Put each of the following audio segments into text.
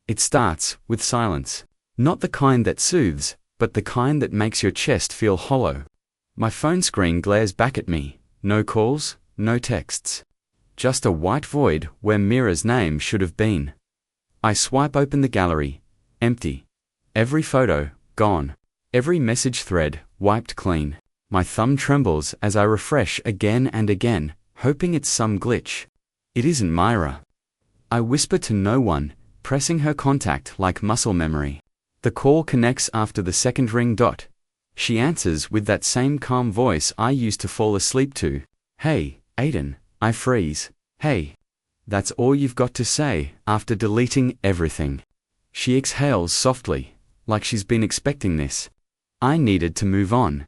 It starts with silence. Not the kind that soothes, but the kind that makes your chest feel hollow. My phone screen glares back at me. No calls, no texts. Just a white void where Mira's name should have been. I swipe open the gallery. Empty. Every photo, gone. Every message thread, wiped clean. My thumb trembles as I refresh again and again, hoping it's some glitch. It isn't Mira. I whisper to no one, pressing her contact like muscle memory. The call connects after the second ring. She answers with that same calm voice I used to fall asleep to. Hey, Aiden. I freeze. Hey. That's all you've got to say after deleting everything. She exhales softly, like she's been expecting this. I needed to move on.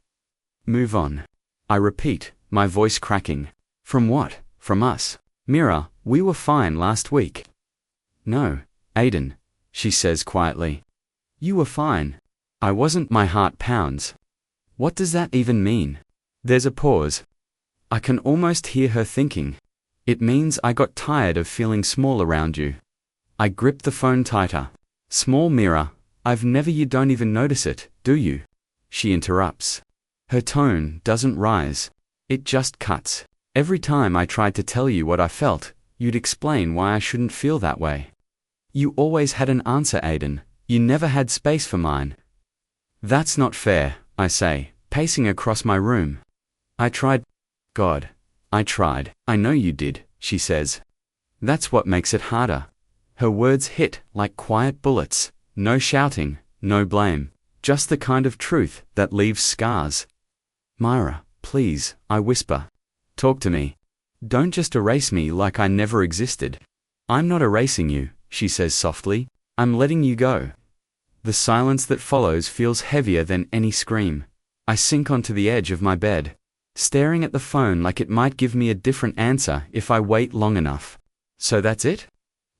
Move on. I repeat, my voice cracking. From what? From us. Mira, we were fine last week. No, Aiden, she says quietly. You were fine. I wasn't. My heart pounds. What does that even mean? There's a pause. I can almost hear her thinking. It means I got tired of feeling small around you. I grip the phone tighter. Small Mira, I've never. You don't even notice it, do you? She interrupts. Her tone doesn't rise. It just cuts. Every time I tried to tell you what I felt, you'd explain why I shouldn't feel that way. You always had an answer, Aiden. You never had space for mine. That's not fair, I say, pacing across my room. I tried. God. I tried. I know you did, she says. That's what makes it harder. Her words hit like quiet bullets. No shouting, no blame. Just the kind of truth that leaves scars. Mira, please, I whisper. Talk to me. Don't just erase me like I never existed. I'm not erasing you, she says softly. I'm letting you go. The silence that follows feels heavier than any scream. I sink onto the edge of my bed, staring at the phone like it might give me a different answer if I wait long enough. So that's it?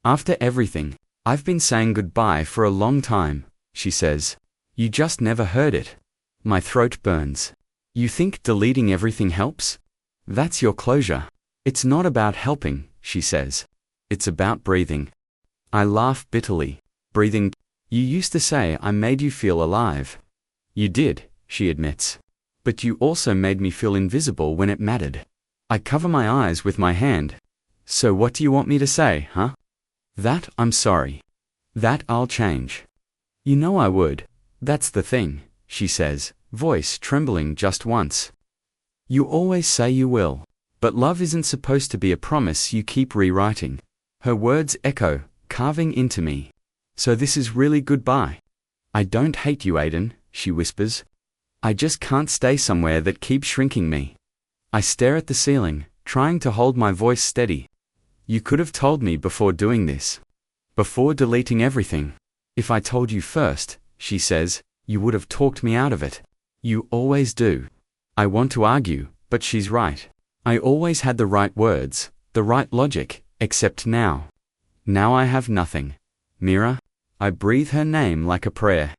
After everything, I've been saying goodbye for a long time, she says. You just never heard it. My throat burns. You think deleting everything helps? That's your closure. It's not about helping, she says. It's about breathing. I laugh bitterly. Breathing. You used to say I made you feel alive. You did, she admits. But you also made me feel invisible when it mattered. I cover my eyes with my hand. So what do you want me to say, huh? That I'm sorry. That I'll change. You know I would. That's the thing, she says, voice trembling just once. You always say you will. But love isn't supposed to be a promise you keep rewriting. Her words echo, carving into me. So this is really goodbye. I don't hate you, Aiden, she whispers. I just can't stay somewhere that keeps shrinking me. I stare at the ceiling, trying to hold my voice steady. You could have told me before doing this. Before deleting everything. If I told you first, she says, you would have talked me out of it. You always do. I want to argue, but she's right. I always had the right words, the right logic, except now. Now I have nothing. Mira? I breathe her name like a prayer.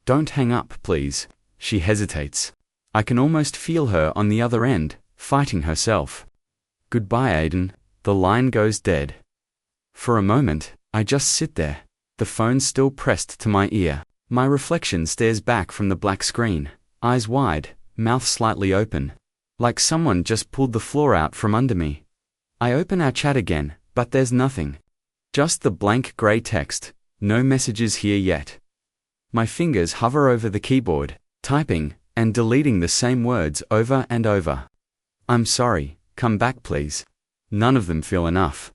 Don't hang up, please. She hesitates. I can almost feel her on the other end, fighting herself. Goodbye, Aiden. The line goes dead. For a moment, I just sit there, the phone still pressed to my ear. My reflection stares back from the black screen, eyes wide, mouth slightly open, like someone just pulled the floor out from under me. I open our chat again, but there's nothing. Just the blank gray text, no messages here yet. My fingers hover over the keyboard, typing, and deleting the same words over and over. I'm sorry, come back please. None of them feel enough.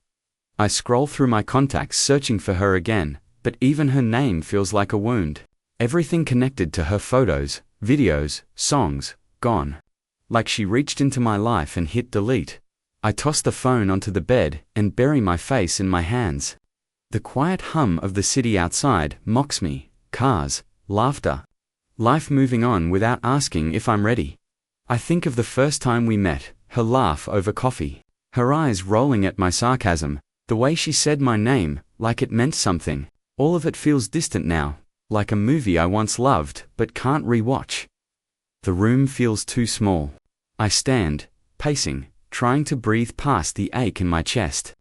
I scroll through my contacts searching for her again, but even her name feels like a wound. Everything connected to her photos, videos, songs, gone. Like she reached into my life and hit delete. I toss the phone onto the bed and bury my face in my hands. The quiet hum of the city outside mocks me, cars, laughter. Life moving on without asking if I'm ready. I think of the first time we met, her laugh over coffee. Her eyes rolling at my sarcasm, the way she said my name, like it meant something. All of it feels distant now, like a movie I once loved but can't re-watch. The room feels too small. I stand, pacing, trying to breathe past the ache in my chest.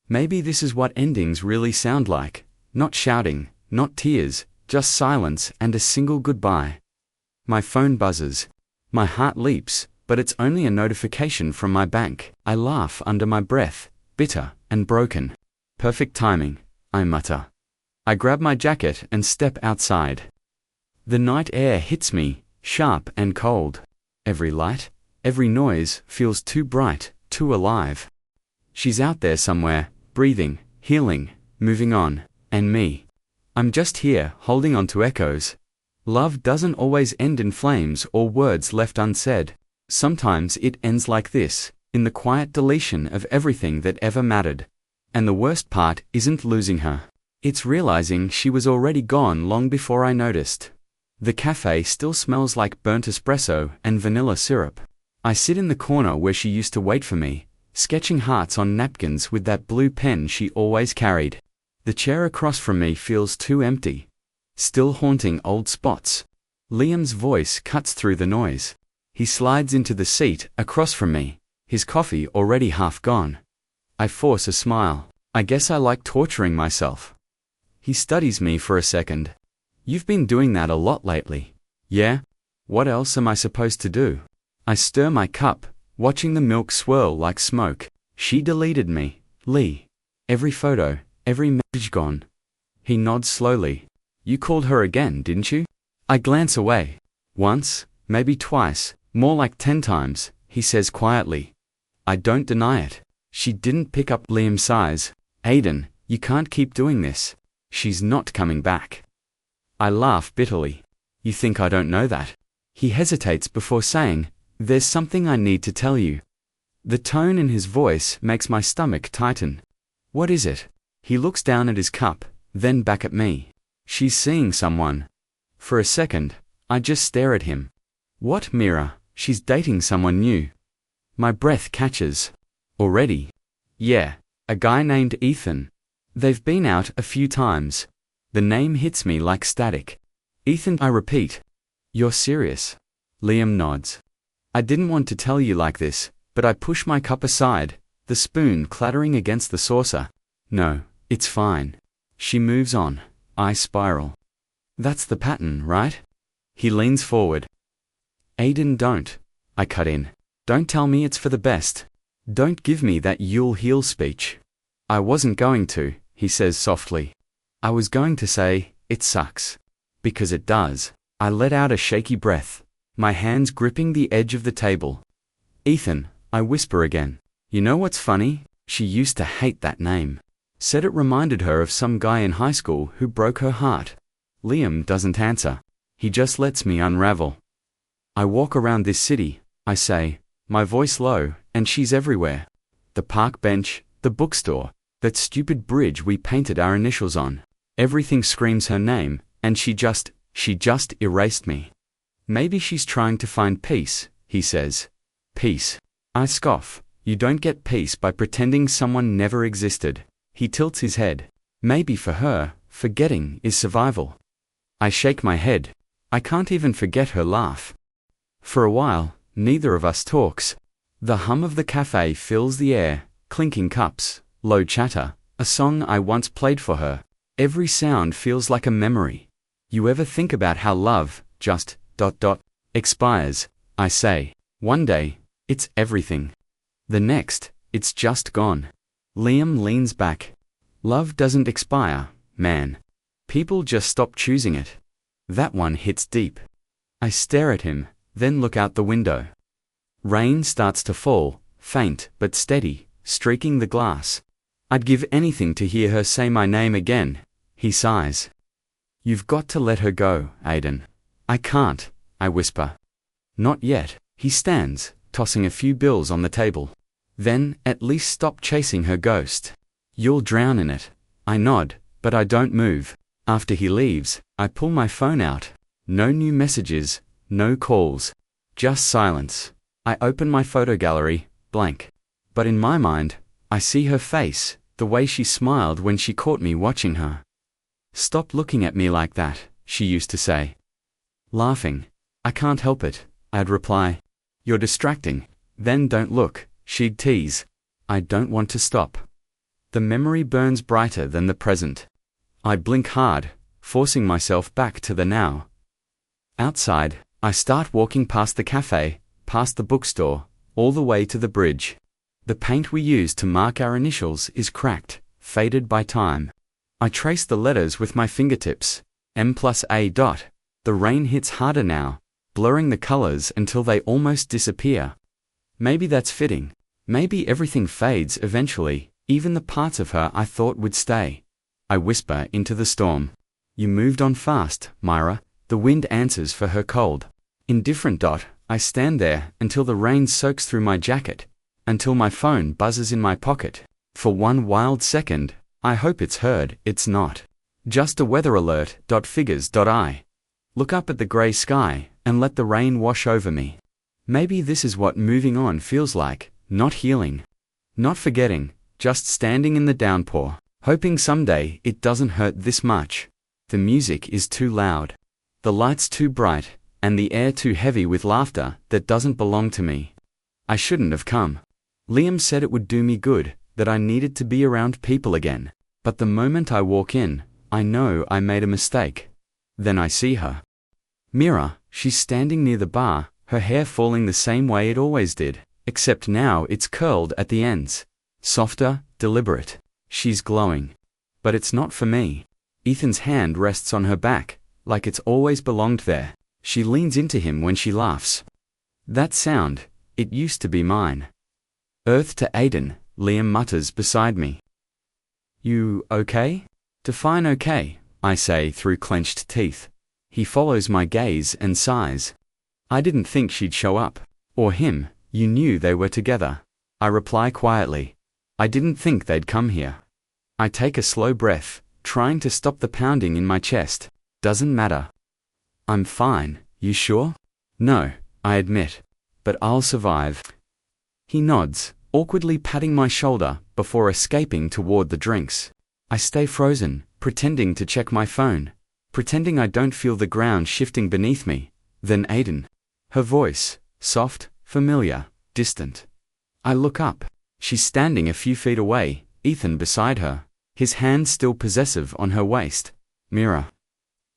Maybe this is what endings really sound like, Not shouting, not tears, just silence and a single goodbye. My phone buzzes. My heart leaps, but it's only a notification from my bank. I laugh under my breath, bitter and broken. Perfect timing, I mutter. I grab my jacket and step outside. The night air hits me, sharp and cold. Every light, every noise feels too bright, too alive. She's out there somewhere, breathing, healing, moving on, and me. I'm just here, holding on to echoes. Love doesn't always end in flames or words left unsaid. Sometimes it ends like this, in the quiet deletion of everything that ever mattered. And the worst part isn't losing her. It's realizing she was already gone long before I noticed. The cafe still smells like burnt espresso and vanilla syrup. I sit in the corner where she used to wait for me, sketching hearts on napkins with that blue pen she always carried. The chair across from me feels too empty, still haunting old spots. Liam's voice cuts through the noise. He slides into the seat across from me, his coffee already half gone. I force a smile. I guess I like torturing myself. He studies me for a second. You've been doing that a lot lately. Yeah? What else am I supposed to do? I stir my cup, watching the milk swirl like smoke. She deleted me, Lee. Every photo, every message gone. He nods slowly. You called her again, didn't you? I glance away. Once, maybe twice, more like 10 times, he says quietly. I don't deny it. She didn't pick up. Liam sighs. Aiden, you can't keep doing this. She's not coming back. I laugh bitterly. You think I don't know that? He hesitates before saying, there's something I need to tell you. The tone in his voice makes my stomach tighten. What is it? He looks down at his cup, then back at me. She's seeing someone. For a second, I just stare at him. What, Mira? She's dating someone new. My breath catches. Already? Yeah, a guy named Ethan. They've been out a few times. The name hits me like static. Ethan, I repeat. You're serious? Liam nods. I didn't want to tell you like this, but I push my cup aside, the spoon clattering against the saucer. No, it's fine. She moves on. I spiral. That's the pattern, right? He leans forward. Aiden, don't. I cut in. Don't tell me it's for the best. Don't give me that you'll heal speech. I wasn't going to, he says softly. I was going to say, it sucks. Because it does. I let out a shaky breath, my hands gripping the edge of the table. Ethan, I whisper again. You know what's funny? She used to hate that name. Said it reminded her of some guy in high school who broke her heart. Liam doesn't answer. He just lets me unravel. I walk around this city, I say, my voice low, and she's everywhere. The park bench, the bookstore, that stupid bridge we painted our initials on. Everything screams her name, and she just erased me. Maybe she's trying to find peace, he says. Peace. I scoff. You don't get peace by pretending someone never existed. He tilts his head. Maybe for her, forgetting is survival. I shake my head. I can't even forget her laugh. For a while, neither of us talks. The hum of the cafe fills the air, clinking cups, low chatter, a song I once played for her. Every sound feels like a memory. You ever think about how love just ... expires? I say. One day, it's everything. The next, it's just gone. Liam leans back. Love doesn't expire, man. People just stop choosing it. That one hits deep. I stare at him, then look out the window. Rain starts to fall, faint but steady, streaking the glass. I'd give anything to hear her say my name again. He sighs. You've got to let her go, Aiden. I can't, I whisper. Not yet. He stands, tossing a few bills on the table. Then, at least stop chasing her ghost. You'll drown in it. I nod, but I don't move. After he leaves, I pull my phone out. No new messages, no calls. Just silence. I open my photo gallery, blank. But in my mind, I see her face, the way she smiled when she caught me watching her. Stop looking at me like that, she used to say. Laughing. I can't help it, I'd reply. You're distracting. Then don't look, she'd tease. I don't want to stop. The memory burns brighter than the present. I blink hard, forcing myself back to the now. Outside, I start walking past the cafe, past the bookstore, all the way to the bridge. The paint we used to mark our initials is cracked, faded by time. I trace the letters with my fingertips, M+A. The rain hits harder now, blurring the colors until they almost disappear. Maybe that's fitting. Maybe everything fades eventually, even the parts of her I thought would stay. I whisper into the storm. You moved on fast, Mira. The wind answers for her cold. Indifferent. I stand there until the rain soaks through my jacket, until my phone buzzes in my pocket. For one wild second, I hope it's heard. It's not. Just a weather alert. Figures. I look up at the grey sky and let the rain wash over me. Maybe this is what moving on feels like, not healing, not forgetting, just standing in the downpour, hoping someday it doesn't hurt this much. The music is too loud, the lights too bright, and the air too heavy with laughter that doesn't belong to me. I shouldn't have come. Liam said it would do me good, that I needed to be around people again. But the moment I walk in, I know I made a mistake. Then I see her. Mira, she's standing near the bar, her hair falling the same way it always did, except now it's curled at the ends. Softer, deliberate. She's glowing. But it's not for me. Ethan's hand rests on her back, like it's always belonged there. She leans into him when she laughs. That sound, it used to be mine. Earth to Aiden, Liam mutters beside me. You okay? Define okay, I say through clenched teeth. He follows my gaze and sighs. I didn't think she'd show up. Or him. You knew they were together. I reply quietly. I didn't think they'd come here. I take a slow breath, trying to stop the pounding in my chest. Doesn't matter. I'm fine. You sure? No, I admit. But I'll survive. He nods, awkwardly patting my shoulder before escaping toward the drinks. I stay frozen, pretending to check my phone, pretending I don't feel the ground shifting beneath me. Then Aiden. Her voice, soft, familiar, distant. I look up. She's standing a few feet away, Ethan beside her, his hand still possessive on her waist. Mira.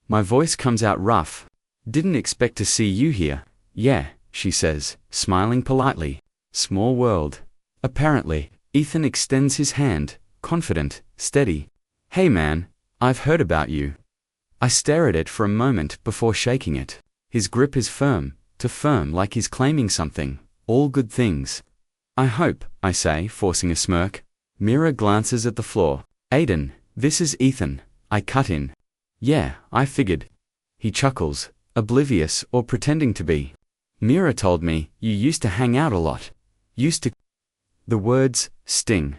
My voice comes out rough. Didn't expect to see you here. Yeah, she says, smiling politely. Small world. Apparently, Ethan extends his hand, confident, steady. Hey man, I've heard about you. I stare at it for a moment before shaking it. His grip is firm, too firm like he's claiming something. All good things. I hope, I say, forcing a smirk. Mira glances at the floor. Aiden, this is Ethan. I cut in. Yeah, I figured. He chuckles, oblivious or pretending to be. Mira told me you used to hang out a lot. Used to. The words sting.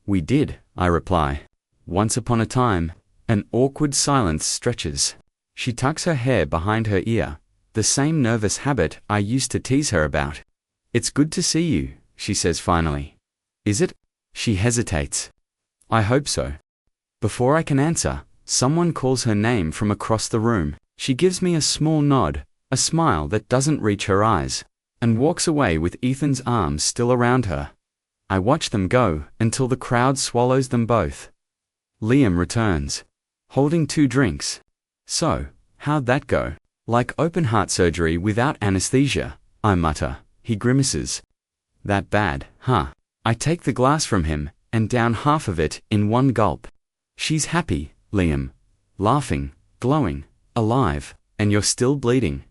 We did, I reply. Once upon a time. An awkward silence stretches. She tucks her hair behind her ear, the same nervous habit I used to tease her about. It's good to see you, she says finally. Is it? She hesitates. I hope so. Before I can answer, someone calls her name from across the room. She gives me a small nod, a smile that doesn't reach her eyes, and walks away with Ethan's arms still around her. I watch them go until the crowd swallows them both. Liam returns, holding 2 drinks. So, how'd that go? Like open heart surgery without anesthesia, I mutter. He grimaces. That bad, huh? I take the glass from him and down half of it in one gulp. She's happy, Liam. Laughing, glowing, alive, and you're still bleeding.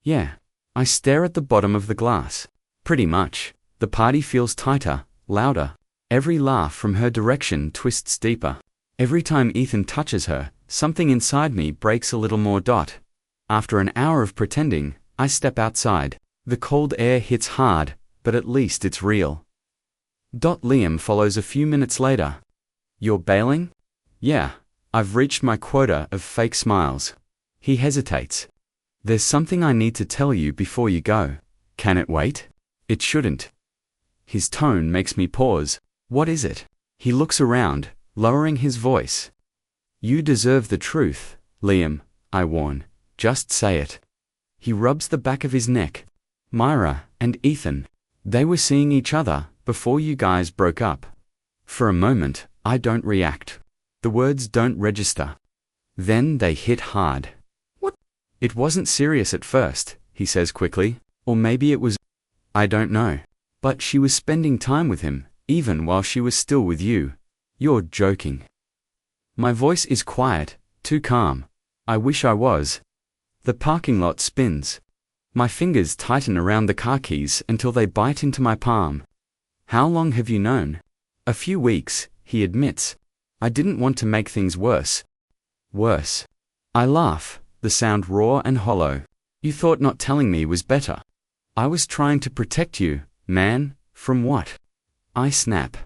Yeah. I stare at the bottom of the glass. Pretty much. The party feels tighter, louder. Every laugh from her direction twists deeper. Every time Ethan touches her, something inside me breaks a little more. After an hour of pretending, I step outside. The cold air hits hard, but at least it's real. Liam follows a few minutes later. You're bailing? Yeah, I've reached my quota of fake smiles. He hesitates. There's something I need to tell you before you go. Can it wait? It shouldn't. His tone makes me pause. What is it? He looks around, lowering his voice. You deserve the truth, Liam, I warn. Just say it. He rubs the back of his neck. Mira and Ethan. They were seeing each other before you guys broke up. For a moment, I don't react. The words don't register. Then they hit hard. What? It wasn't serious at first, he says quickly. Or maybe it was. I don't know. But she was spending time with him, even while she was still with you. You're joking. My voice is quiet, too calm. I wish I was. The parking lot spins. My fingers tighten around the car keys until they bite into my palm. How long have you known? A few weeks, he admits. I didn't want to make things worse. Worse. I laugh, the sound raw and hollow. You thought not telling me was better. I was trying to protect you, man, from what? I snap.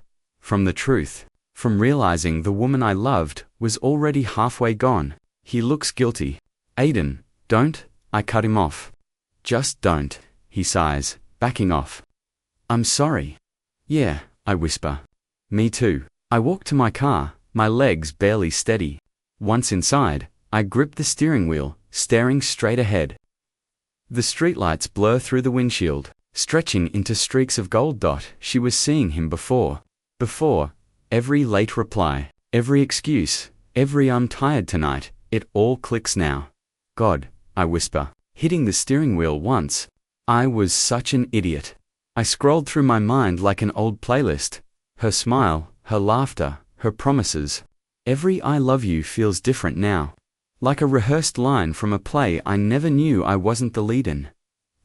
From the truth. From realizing the woman I loved was already halfway gone. He looks guilty. Aiden, don't, I cut him off. Just don't, he sighs, backing off. I'm sorry. Yeah, I whisper. Me too. I walk to my car, my legs barely steady. Once inside, I grip the steering wheel, staring straight ahead. The streetlights blur through the windshield, stretching into streaks of gold. She was seeing him before. Every late reply, every excuse, every I'm tired tonight, it all clicks now. God, I whisper, hitting the steering wheel once. I was such an idiot. I scrolled through my mind like an old playlist. Her smile, her laughter, her promises. Every I love you feels different now. Like a rehearsed line from a play I never knew I wasn't the lead in.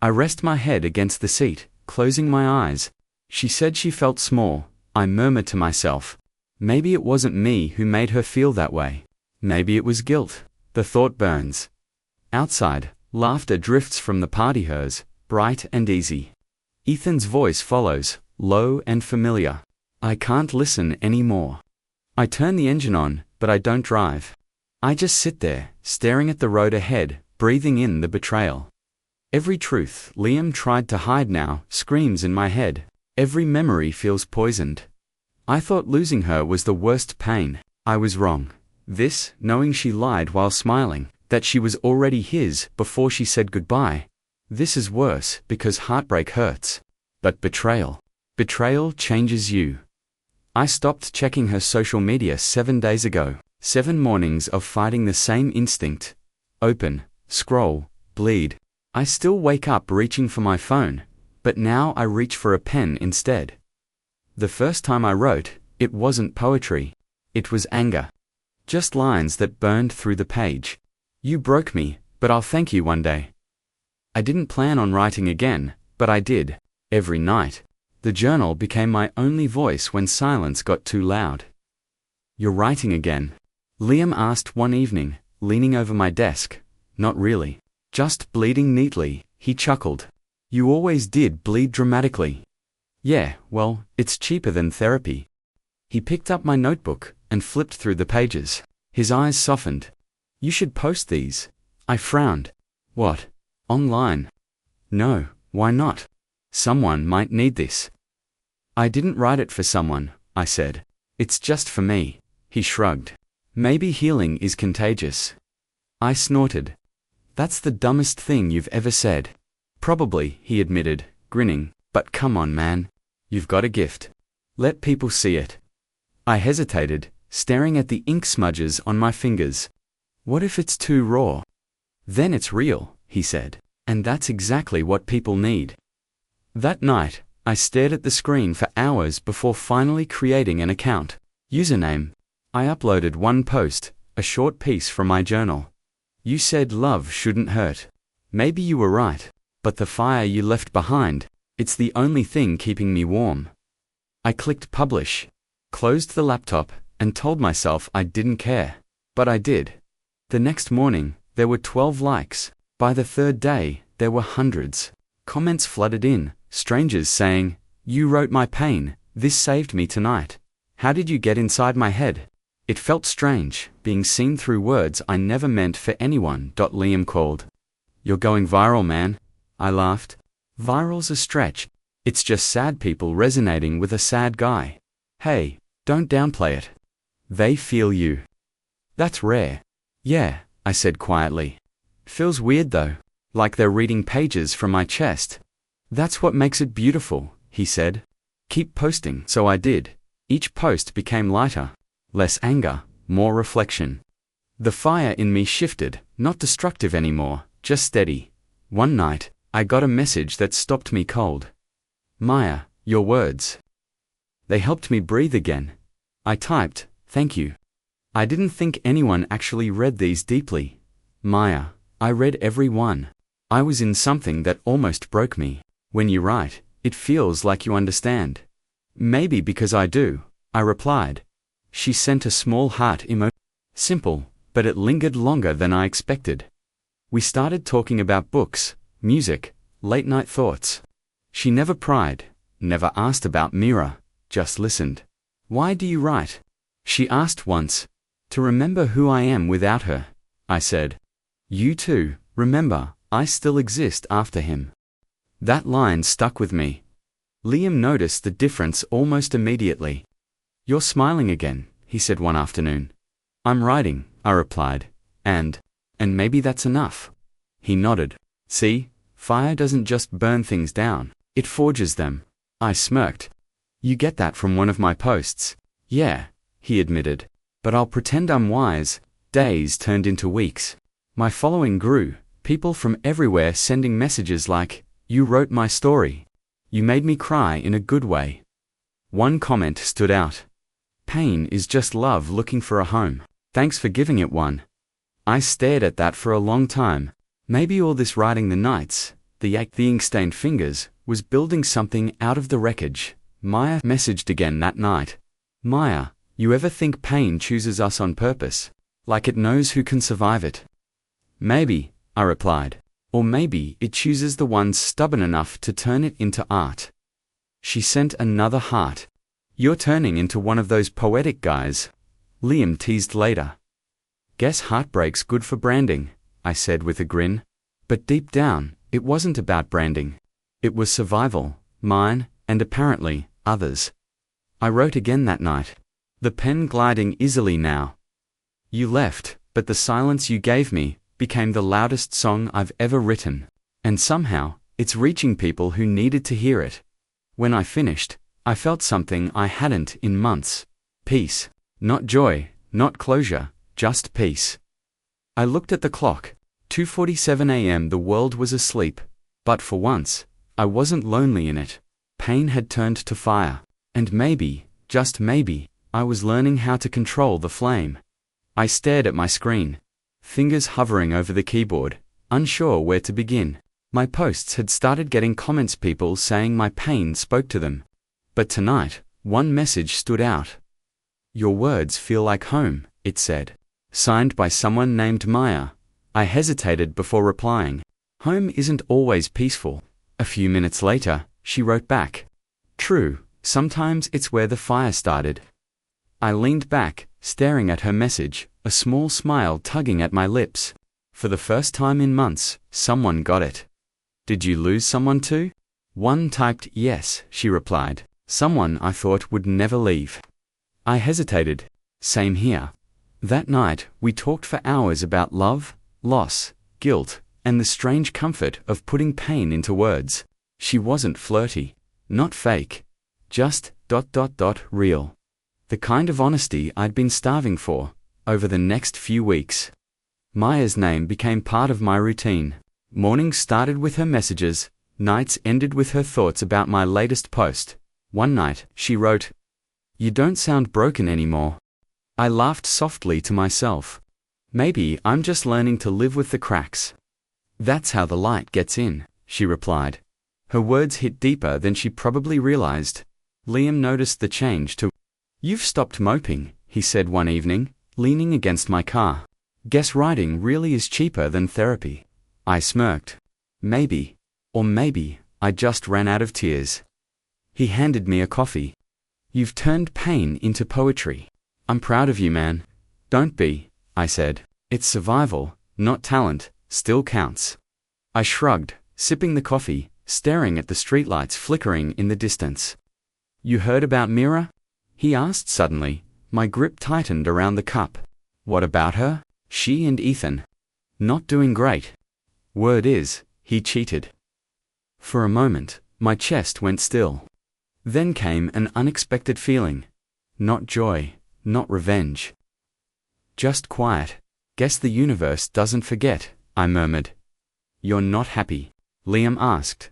I rest my head against the seat, closing my eyes. She said she felt small. I murmured to myself. Maybe it wasn't me who made her feel that way. Maybe it was guilt. The thought burns. Outside, laughter drifts from the party, hers, bright and easy. Ethan's voice follows, low and familiar. I can't listen anymore. I turn the engine on, but I don't drive. I just sit there, staring at the road ahead, breathing in the betrayal. Every truth Liam tried to hide now screams in my head. Every memory feels poisoned. I thought losing her was the worst pain. I was wrong. This, knowing she lied while smiling, that she was already his before she said goodbye. This is worse because heartbreak hurts. But betrayal. Betrayal changes you. I stopped checking her social media 7 days ago. 7 mornings of fighting the same instinct. Open, scroll, bleed. I still wake up reaching for my phone, but now I reach for a pen instead. The first time I wrote, it wasn't poetry. It was anger. Just lines that burned through the page. You broke me, but I'll thank you one day. I didn't plan on writing again, but I did. Every night. The journal became my only voice when silence got too loud. You're writing again? Liam asked one evening, leaning over my desk. Not really. Just bleeding neatly, he chuckled. You always did bleed dramatically. Yeah, well, it's cheaper than therapy. He picked up my notebook and flipped through the pages. His eyes softened. You should post these. I frowned. What? Online? No, why not? Someone might need this. I didn't write it for someone, I said. It's just for me. He shrugged. Maybe healing is contagious. I snorted. That's the dumbest thing you've ever said. Probably, he admitted, grinning, but come on, man. You've got a gift. Let people see it. I hesitated, staring at the ink smudges on my fingers. What if it's too raw? Then it's real, he said, and that's exactly what people need. That night, I stared at the screen for hours before finally creating an account. Username. I uploaded one post, a short piece from my journal. You said love shouldn't hurt. Maybe you were right, but the fire you left behind, it's the only thing keeping me warm. I clicked publish, closed the laptop, and told myself I didn't care. But I did. The next morning, there were 12 likes. By the third day, there were hundreds. Comments flooded in, strangers saying, "You wrote my pain, this saved me tonight. How did you get inside my head?" It felt strange, being seen through words I never meant for anyone. Liam called. You're going viral, man. I laughed. Viral's a stretch. It's just sad people resonating with a sad guy. Hey, don't downplay it. They feel you. That's rare. Yeah, I said quietly. Feels weird though, like they're reading pages from my chest. That's what makes it beautiful, he said. Keep posting. So I did. Each post became lighter. Less anger, more reflection. The fire in me shifted, not destructive anymore, just steady. One night, I got a message that stopped me cold. Maya, your words. They helped me breathe again. I typed, thank you. I didn't think anyone actually read these deeply. Maya, I read every one. I was in something that almost broke me. When you write, it feels like you understand. Maybe because I do, I replied. She sent a small heart emoji. Simple, but it lingered longer than I expected. We started talking about books, music, late-night thoughts. She never pried, never asked about Mira, just listened. Why do you write? She asked once. To remember who I am without her, I said. You too, remember, I still exist after him. That line stuck with me. Liam noticed the difference almost immediately. You're smiling again, he said one afternoon. I'm writing, I replied, and maybe that's enough. He nodded. See, fire doesn't just burn things down, it forges them. I smirked. You get that from one of my posts. Yeah, he admitted. But I'll pretend I'm wise. Days turned into weeks. My following grew, people from everywhere sending messages like, you wrote my story. You made me cry in a good way. One comment stood out. Pain is just love looking for a home. Thanks for giving it one. I stared at that for a long time. Maybe all this writing the nights, the ink-stained fingers, was building something out of the wreckage. Maya messaged again that night. Maya, you ever think pain chooses us on purpose? Like it knows who can survive it? Maybe, I replied. Or maybe it chooses the ones stubborn enough to turn it into art. She sent another heart. You're turning into one of those poetic guys. Liam teased later. Guess heartbreak's good for branding, I said with a grin. But deep down, it wasn't about branding. It was survival, mine, and apparently, others. I wrote again that night. The pen gliding easily now. You left, but the silence you gave me became the loudest song I've ever written. And somehow, it's reaching people who needed to hear it. When I finished, I felt something I hadn't in months. Peace. Not joy, not closure, just peace. I looked at the clock. 2:47 a.m. The world was asleep. But for once, I wasn't lonely in it. Pain had turned to fire. And maybe, just maybe, I was learning how to control the flame. I stared at my screen, fingers hovering over the keyboard, unsure where to begin. My posts had started getting comments, people saying my pain spoke to them. But tonight, one message stood out. Your words feel like home, it said. Signed by someone named Maya. I hesitated before replying. Home isn't always peaceful. A few minutes later, she wrote back. True, sometimes it's where the fire started. I leaned back, staring at her message, a small smile tugging at my lips. For the first time in months, someone got it. Did you lose someone too? One typed yes, she replied. Someone I thought would never leave. I hesitated. Same here. That night, we talked for hours about love, loss, guilt, and the strange comfort of putting pain into words. She wasn't flirty, not fake, just ... real. The kind of honesty I'd been starving for. Over the next few weeks, Maya's name became part of my routine. Mornings started with her messages, nights ended with her thoughts about my latest post. One night, she wrote, "You don't sound broken anymore." I laughed softly to myself. Maybe I'm just learning to live with the cracks. That's how the light gets in, she replied. Her words hit deeper than she probably realized. Liam noticed the change too. You've stopped moping, he said one evening, leaning against my car. Guess writing really is cheaper than therapy. I smirked. Maybe. Or maybe, I just ran out of tears. He handed me a coffee. You've turned pain into poetry. I'm proud of you, man. Don't be, I said. It's survival, not talent, still counts. I shrugged, sipping the coffee, staring at the streetlights flickering in the distance. You heard about Mira? He asked suddenly. My grip tightened around the cup. What about her? She and Ethan. Not doing great. Word is, he cheated. For a moment, my chest went still. Then came an unexpected feeling. Not joy, not revenge. Just quiet. Guess the universe doesn't forget, I murmured. You're not happy? Liam asked.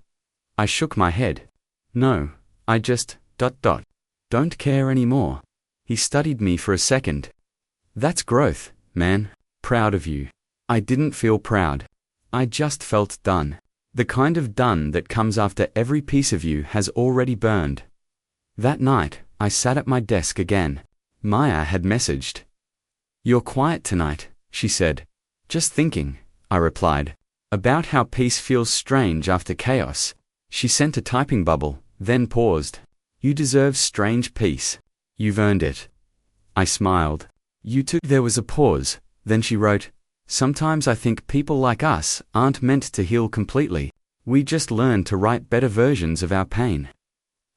I shook my head. No, I just, don't care anymore. He studied me for a second. That's growth, man. Proud of you. I didn't feel proud. I just felt done. The kind of done that comes after every piece of you has already burned. That night, I sat at my desk again. Maya had messaged. You're quiet tonight, she said. Just thinking, I replied. About how peace feels strange after chaos. She sent a typing bubble, then paused. You deserve strange peace. You've earned it. I smiled. You too. There was a pause, then she wrote, sometimes I think people like us aren't meant to heal completely. We just learn to write better versions of our pain.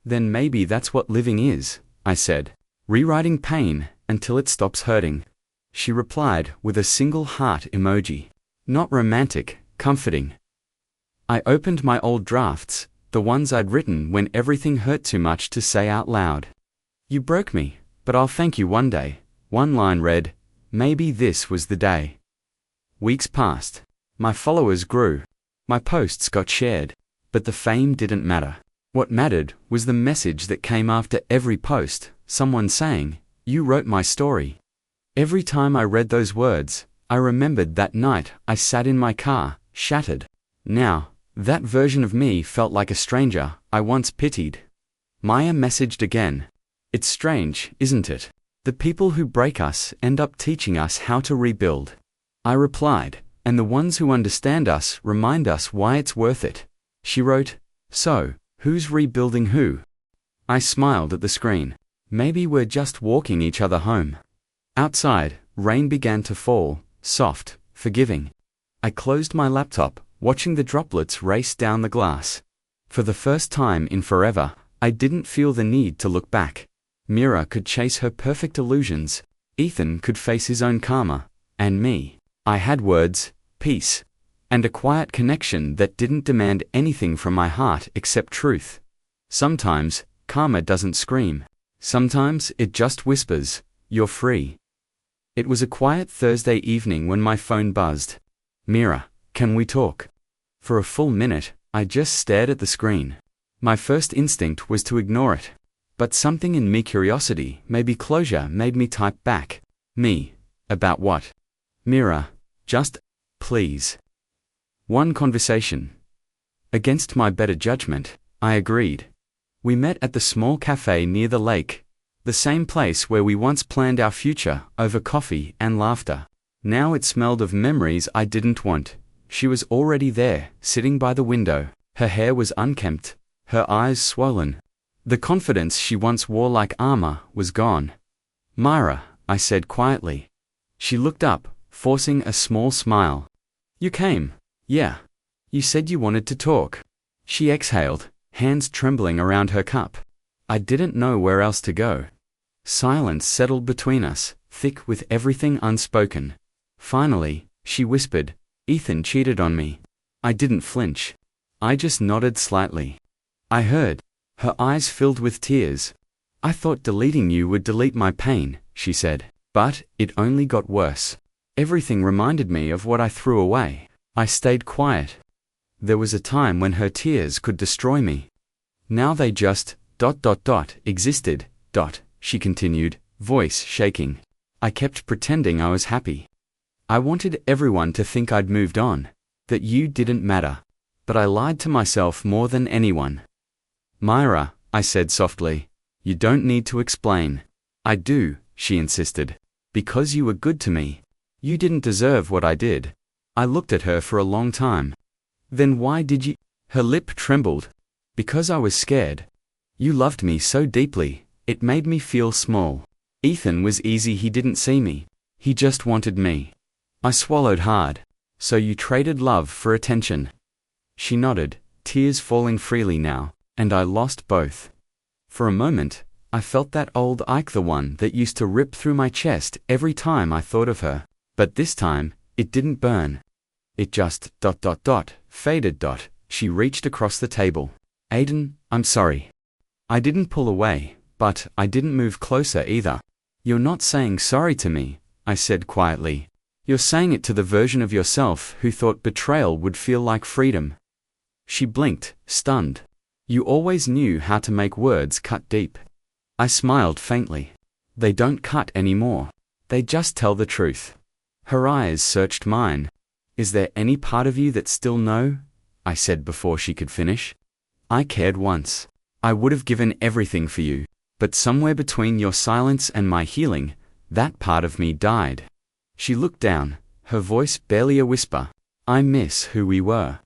Then maybe that's what living is, I said. Rewriting pain until it stops hurting. She replied with a single heart emoji. Not romantic, comforting. I opened my old drafts, the ones I'd written when everything hurt too much to say out loud. You broke me, but I'll thank you one day. One line read, maybe this was the day. Weeks passed. My followers grew. My posts got shared. But the fame didn't matter. What mattered was the message that came after every post, someone saying, you wrote my story. Every time I read those words, I remembered that night I sat in my car, shattered. Now, that version of me felt like a stranger I once pitied. Maya messaged again. It's strange, isn't it? The people who break us end up teaching us how to rebuild. I replied, and the ones who understand us remind us why it's worth it. She wrote, so, who's rebuilding who? I smiled at the screen. Maybe we're just walking each other home. Outside, rain began to fall, soft, forgiving. I closed my laptop, watching the droplets race down the glass. For the first time in forever, I didn't feel the need to look back. Mira could chase her perfect illusions. Ethan could face his own karma. And me. I had words, peace, and a quiet connection that didn't demand anything from my heart except truth. Sometimes, karma doesn't scream. Sometimes it just whispers, you're free. It was a quiet Thursday evening when my phone buzzed. Mira, can we talk? For a full minute, I just stared at the screen. My first instinct was to ignore it. But something in me, curiosity, maybe closure, made me type back. Me. About what? Mira, just, please. One conversation. Against my better judgment, I agreed. We met at the small cafe near the lake, the same place where we once planned our future over coffee and laughter. Now it smelled of memories I didn't want. She was already there, sitting by the window. Her hair was unkempt, her eyes swollen. The confidence she once wore like armor was gone. Mira, I said quietly. She looked up, forcing a small smile. You came. Yeah. You said you wanted to talk. She exhaled, hands trembling around her cup. I didn't know where else to go. Silence settled between us, thick with everything unspoken. Finally, she whispered, Ethan cheated on me. I didn't flinch. I just nodded slightly. I heard. Her eyes filled with tears. I thought deleting you would delete my pain, she said. But it only got worse. Everything reminded me of what I threw away. I stayed quiet. There was a time when her tears could destroy me. Now they just, existed, she continued, voice shaking. I kept pretending I was happy. I wanted everyone to think I'd moved on, that you didn't matter. But I lied to myself more than anyone. Mira, I said softly, you don't need to explain. I do, she insisted. Because you were good to me. You didn't deserve what I did. I looked at her for a long time. Then why did you? Her lip trembled. Because I was scared. You loved me so deeply, it made me feel small. Ethan was easy, he didn't see me. He just wanted me. I swallowed hard. So you traded love for attention. She nodded, tears falling freely now. And I lost both. For a moment, I felt that old Ike, the one that used to rip through my chest every time I thought of her. But this time, it didn't burn. It just, faded. She reached across the table. Aiden, I'm sorry. I didn't pull away, but I didn't move closer either. You're not saying sorry to me, I said quietly. You're saying it to the version of yourself who thought betrayal would feel like freedom. She blinked, stunned. You always knew how to make words cut deep. I smiled faintly. They don't cut anymore. They just tell the truth. Her eyes searched mine. Is there any part of you that still know? I said before she could finish. I cared once. I would have given everything for you. But somewhere between your silence and my healing, that part of me died. She looked down, her voice barely a whisper. I miss who we were.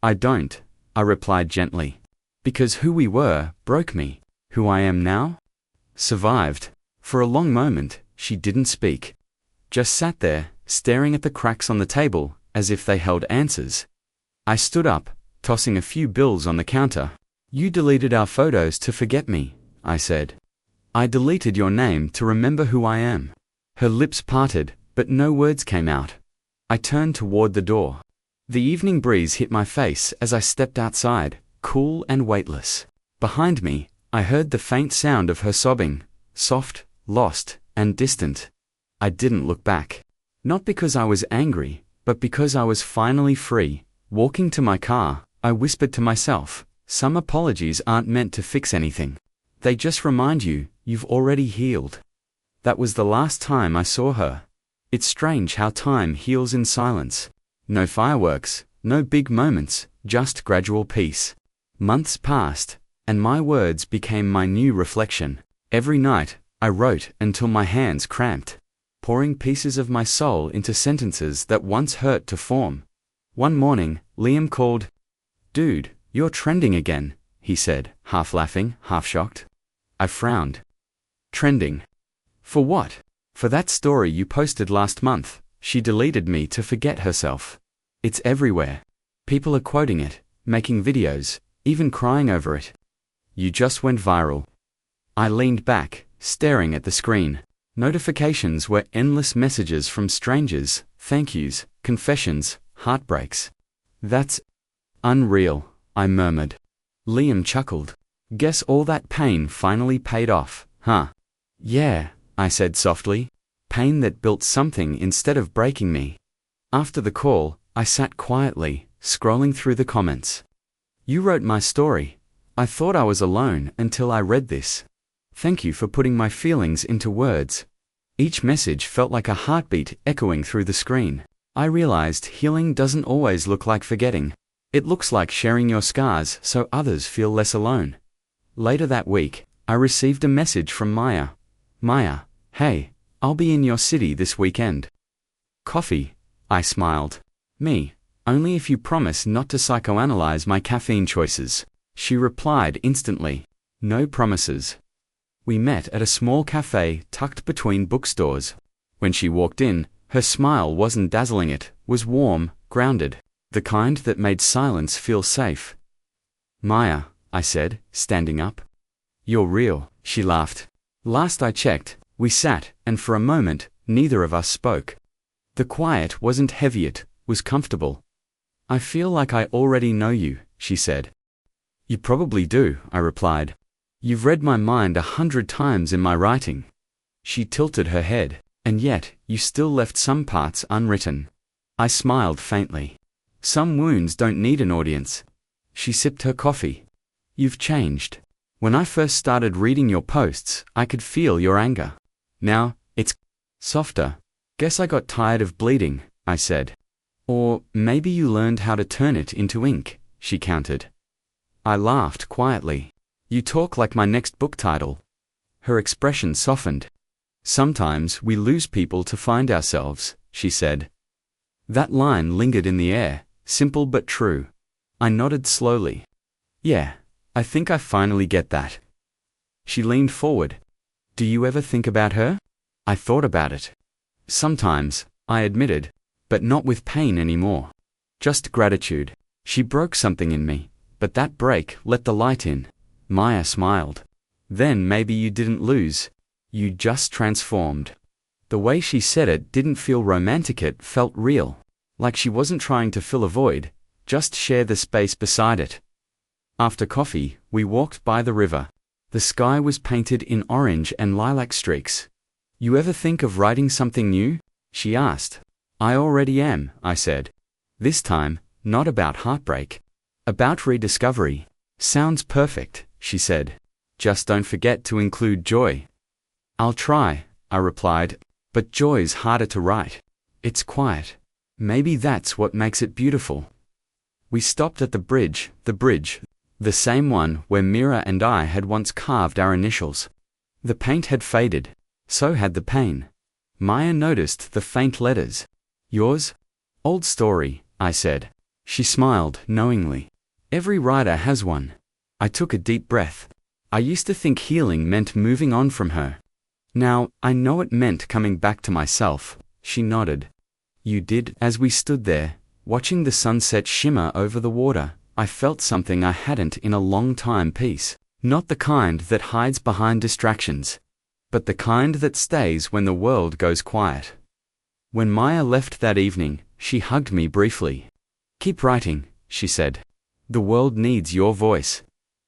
I don't, I replied gently. Because who we were broke me. Who I am now? Survived. For a long moment, she didn't speak. Just sat there, staring at the cracks on the table, as if they held answers. I stood up, tossing a few bills on the counter. You deleted our photos to forget me, I said. I deleted your name to remember who I am. Her lips parted, but no words came out. I turned toward the door. The evening breeze hit my face as I stepped outside, cool and weightless. Behind me, I heard the faint sound of her sobbing, soft, lost, and distant. I didn't look back. Not because I was angry, but because I was finally free. Walking to my car, I whispered to myself, some apologies aren't meant to fix anything. They just remind you, you've already healed. That was the last time I saw her. It's strange how time heals in silence. No fireworks, no big moments, just gradual peace. Months passed, and my words became my new reflection. Every night, I wrote until my hands cramped, pouring pieces of my soul into sentences that once hurt to form. One morning, Liam called. Dude, you're trending again, he said, half laughing, half shocked. I frowned. Trending? For what? For that story you posted last month. She deleted me to forget herself. It's everywhere. People are quoting it, making videos, even crying over it. You just went viral. I leaned back, staring at the screen. Notifications were endless messages from strangers, thank yous, confessions, heartbreaks. That's unreal, I murmured. Liam chuckled. Guess all that pain finally paid off, huh? Yeah, I said softly. Pain that built something instead of breaking me. After the call, I sat quietly, scrolling through the comments. You wrote my story. I thought I was alone until I read this. Thank you for putting my feelings into words. Each message felt like a heartbeat echoing through the screen. I realized healing doesn't always look like forgetting. It looks like sharing your scars so others feel less alone. Later that week, I received a message from Maya. Maya, hey, I'll be in your city this weekend. Coffee, I smiled. Me, only if you promise not to psychoanalyze my caffeine choices. She replied instantly. No promises. We met at a small cafe tucked between bookstores. When she walked in, her smile wasn't dazzling, it was warm, grounded, the kind that made silence feel safe. Maya, I said, standing up. You're real, she laughed. Last I checked, we sat, and for a moment, neither of us spoke. The quiet wasn't heavy, it was comfortable. I feel like I already know you, she said. You probably do, I replied. You've read my mind 100 times in my writing. She tilted her head. And yet, you still left some parts unwritten. I smiled faintly. Some wounds don't need an audience. She sipped her coffee. You've changed. When I first started reading your posts, I could feel your anger. Now, it's softer. Guess I got tired of bleeding, I said. Or maybe you learned how to turn it into ink, she countered. I laughed quietly. You talk like my next book title. Her expression softened. Sometimes we lose people to find ourselves, she said. That line lingered in the air, simple but true. I nodded slowly. Yeah, I think I finally get that. She leaned forward. Do you ever think about her? I thought about it. Sometimes, I admitted, but not with pain anymore. Just gratitude. She broke something in me, but that break let the light in. Maya smiled. Then maybe you didn't lose. You just transformed. The way she said it didn't feel romantic, it felt real. Like she wasn't trying to fill a void, just share the space beside it. After coffee, we walked by the river. The sky was painted in orange and lilac streaks. You ever think of writing something new? She asked. I already am, I said. This time, not about heartbreak. About rediscovery. Sounds perfect, she said. Just don't forget to include joy. I'll try, I replied, but joy's harder to write. It's quiet. Maybe that's what makes it beautiful. We stopped at the bridge, the same one where Mira and I had once carved our initials. The paint had faded. So had the pain. Maya noticed the faint letters. Yours? Old story, I said. She smiled knowingly. Every writer has one. I took a deep breath. I used to think healing meant moving on from her. Now, I know it meant coming back to myself. She nodded. You did. As we stood there, watching the sunset shimmer over the water, I felt something I hadn't in a long time. Peace. Not the kind that hides behind distractions, but the kind that stays when the world goes quiet. When Maya left that evening, she hugged me briefly. Keep writing, she said. The world needs your voice.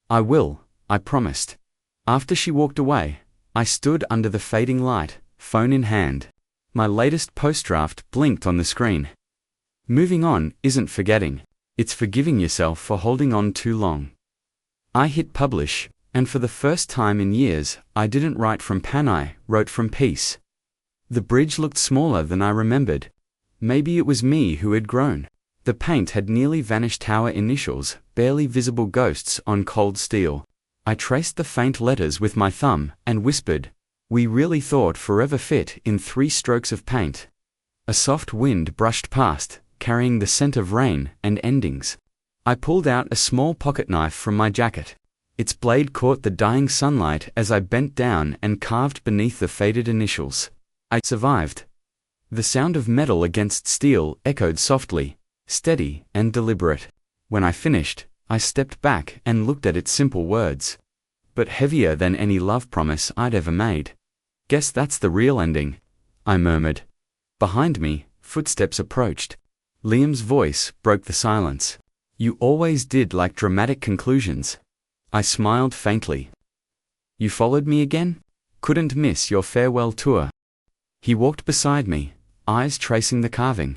I will, I promised. After she walked away, I stood under the fading light, phone in hand. My latest post-draft blinked on the screen. Moving on isn't forgetting. It's forgiving yourself for holding on too long. I hit publish, and for the first time in years, I didn't write from pen, I wrote from peace. The bridge looked smaller than I remembered. Maybe it was me who had grown. The paint had nearly vanished. Our initials, barely visible ghosts on cold steel. I traced the faint letters with my thumb and whispered, "We really thought forever fit in 3 strokes of paint." A soft wind brushed past, carrying the scent of rain and endings. I pulled out a small pocket knife from my jacket. Its blade caught the dying sunlight as I bent down and carved beneath the faded initials. I survived. The sound of metal against steel echoed softly, steady and deliberate. When I finished, I stepped back and looked at its simple words. But heavier than any love promise I'd ever made. Guess that's the real ending, I murmured. Behind me, footsteps approached. Liam's voice broke the silence. You always did like dramatic conclusions. I smiled faintly. You followed me again? Couldn't miss your farewell tour. He walked beside me, eyes tracing the carving.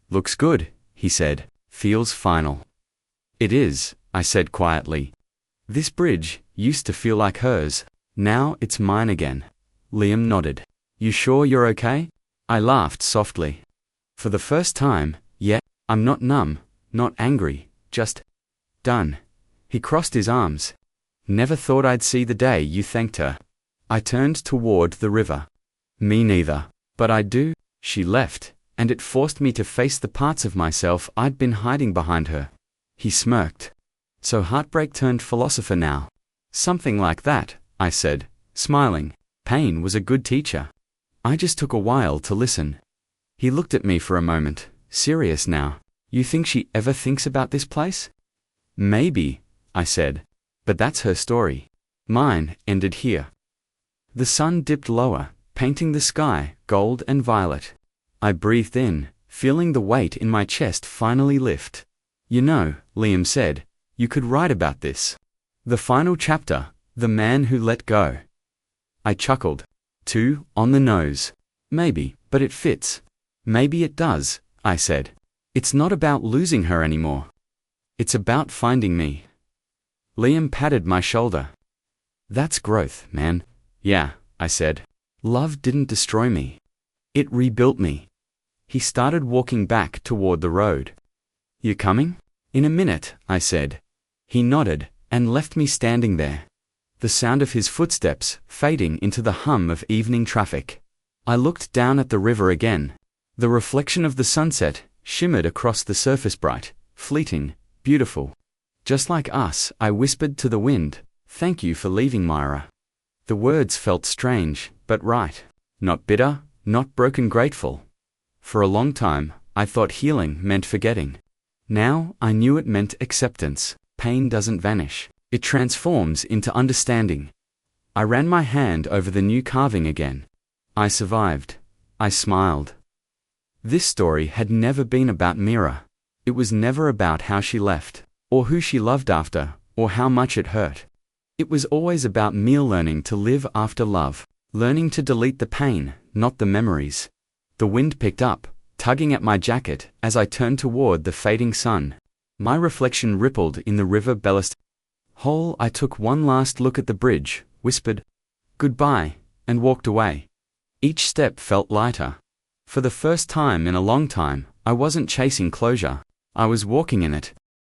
Looks good, he said. Feels final. It is, I said quietly. This bridge used to feel like hers. Now it's mine again. Liam nodded. You sure you're okay? I laughed softly. For the first time, yeah, I'm not numb, not angry, just done. He crossed his arms. Never thought I'd see the day you thanked her. I turned toward the river. Me neither. But I do. She left, and it forced me to face the parts of myself I'd been hiding behind her. He smirked. So heartbreak turned philosopher now. Something like that, I said, smiling. Pain was a good teacher. I just took a while to listen. He looked at me for a moment, serious now. You think she ever thinks about this place? Maybe, I said. But that's her story. Mine ended here. The sun dipped lower, painting the sky gold and violet. I breathed in, feeling the weight in my chest finally lift. You know, Liam said, you could write about this. The final chapter, the man who let go. I chuckled. Too on the nose. Maybe, but it fits. Maybe it does, I said. It's not about losing her anymore. It's about finding me. Liam patted my shoulder. That's growth, man. Yeah, I said. Love didn't destroy me. It rebuilt me. He started walking back toward the road. You coming? In a minute, I said. He nodded, and left me standing there. The sound of his footsteps fading into the hum of evening traffic. I looked down at the river again. The reflection of the sunset shimmered across the surface, bright, fleeting, beautiful. Just like us, I whispered to the wind, "Thank you for leaving, Mira." The words felt strange, but right. Not bitter, not broken, grateful. For a long time, I thought healing meant forgetting. Now, I knew it meant acceptance. Pain doesn't vanish. It transforms into understanding. I ran my hand over the new carving again. I survived. I smiled. This story had never been about Mira. It was never about how she left, or who she loved after, or how much it hurt. It was always about me learning to live after love. Learning to delete the pain, not the memories. The wind picked up, tugging at my jacket as I turned toward the fading sun. My reflection rippled in the river ballast. Whole, I took one last look at the bridge, whispered, "Goodbye," and walked away. Each step felt lighter. For the first time in a long time, I wasn't chasing closure. I was walking in it,